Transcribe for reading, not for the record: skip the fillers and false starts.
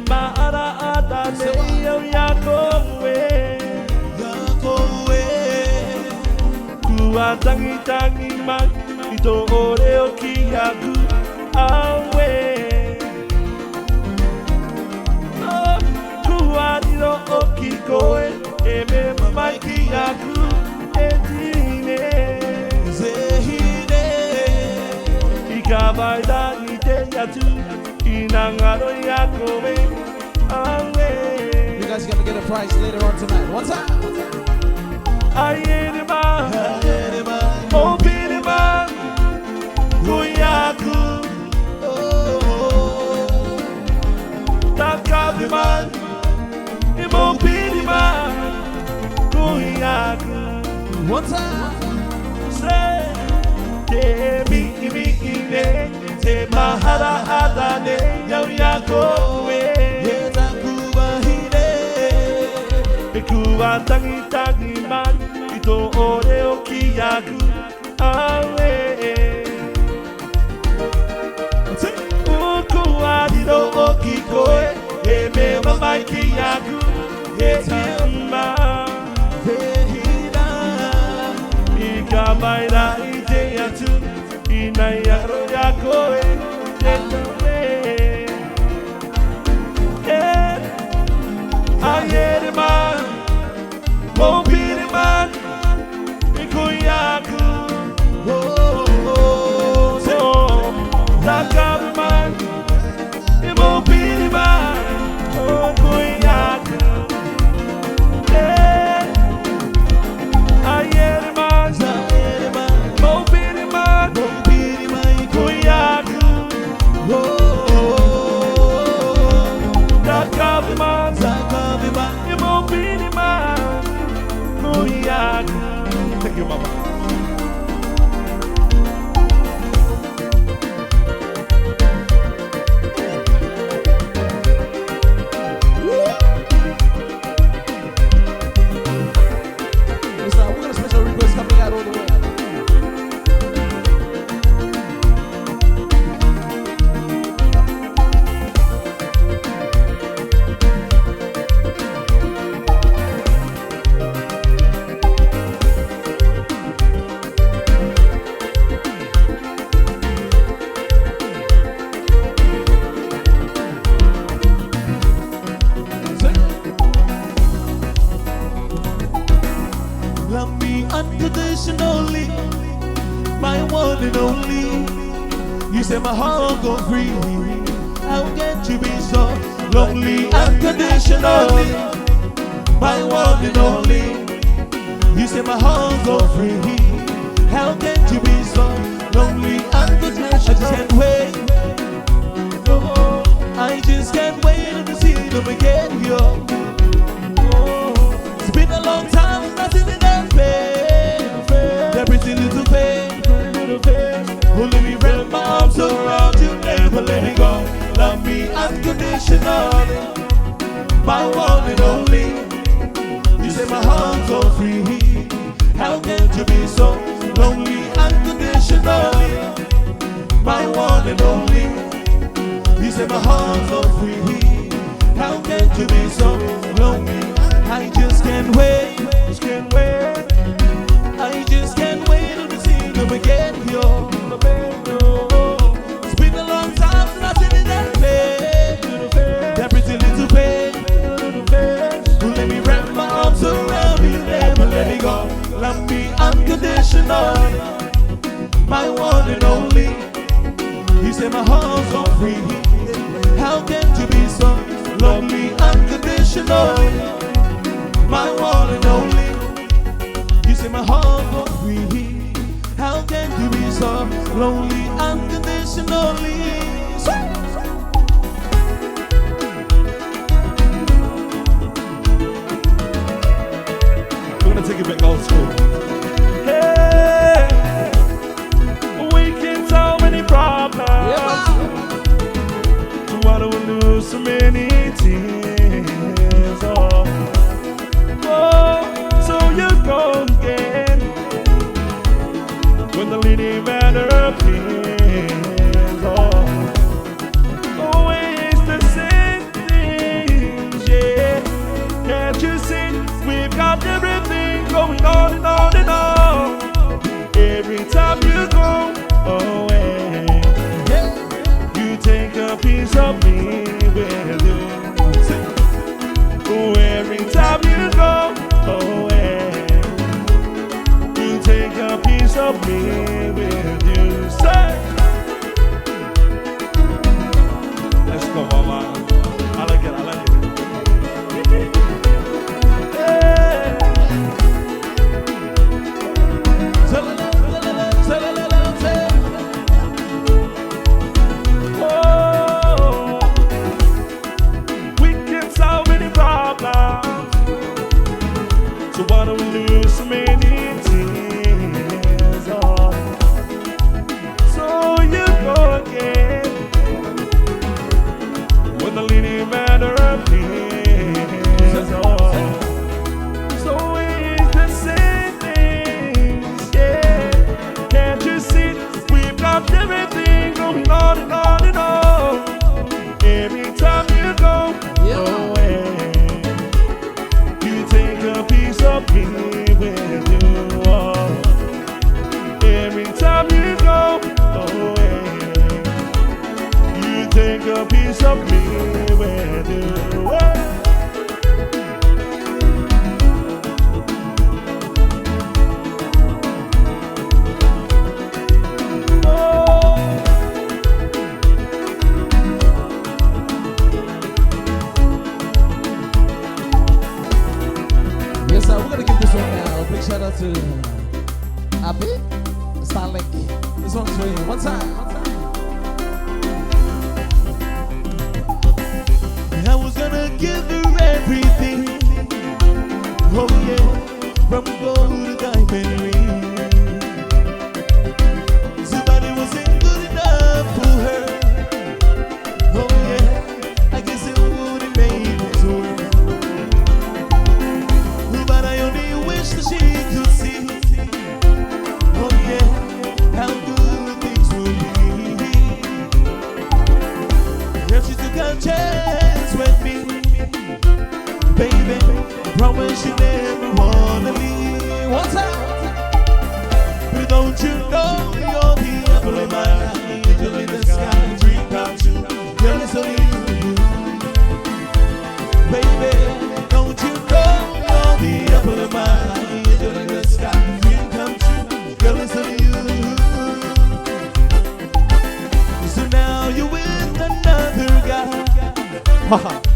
maara atane yo yakowe Kua tangi tangi man ito ore o kiaku awe Kua niro o kikoe e me mamai kiaku e tine Zehine Ika da ni te yatu Inangaro yakowe awe You guys are gonna get a prize later on tonight. One time. Ayerima, Opirima, Kuyaku, Takabiman, Imopirima, Kuyaku. One time. Say, Te mi, Te mahara adane, Yakowe. Kua tangi tangi man ito ore o kiaku awe Kua niro o kikoe e me mamai kiaku e tima Ika maira I te atu Ina yaro yakoe te tawe Ayerima Mopiriman, Ikuyaku, Takabiman, Mopiriman, Kuyaku, Ayeriman, Mopiriman, Kuyaku, Takabiman, Mopiriman. Thank you, Mama. Listen, we got a special request coming out all the way. Love me unconditionally, my one and only. You say my heart go free. How can you be so lonely unconditionally, my one and only? You say my heart go free. How can you be so lonely unconditionally? I just can't wait. I just can't wait to see them again, yo. It's been a long time since I've seen that pain. That pretty little pain. Oh, let me wrap my arms around you, never let me go. Love me unconditionally, my one and only. You say my heart's so free. How can you be so lonely unconditionally, my one and only? You say my heart's so free. How can you be so lonely? I just can't wait, just can't wait. I just can't wait to see them again, yo. It's been a long time since I've seen that pain, that pretty little pain. Let me wrap my arms around you, never let me go. Love me unconditionally, my one and only. You say my heart's so free. How can you be so lonely unconditionally, my one and only? You say my heart go free. How can you be so lonely unconditionally? We're gonna take it back old school. Hey, we can solve many problems. Why do we lose so many tears? So you go again when the leading matter appears. Always the same thing. take a piece of me with you. Yes, sir, we're gonna give this one now. Big shout out to Abi Starlink. This one's for you. One time. I was gonna give her everything. Oh yeah, from gold to diamond ring. Somebody wasn't good enough for her. Oh yeah, I guess it wouldn't make it work. But I only wish that she could see. Oh yeah, how good things would be. If she took a chance with me, baby, I promise you never wanna leave. One time, but don't you know you're the apple of my eye, angel in the sky, dream come true. Girl, it's only you, baby. Don't you know you're the apple of my eye, angel in the sky, dream come true. Girl, it's only you. So now you're with another guy.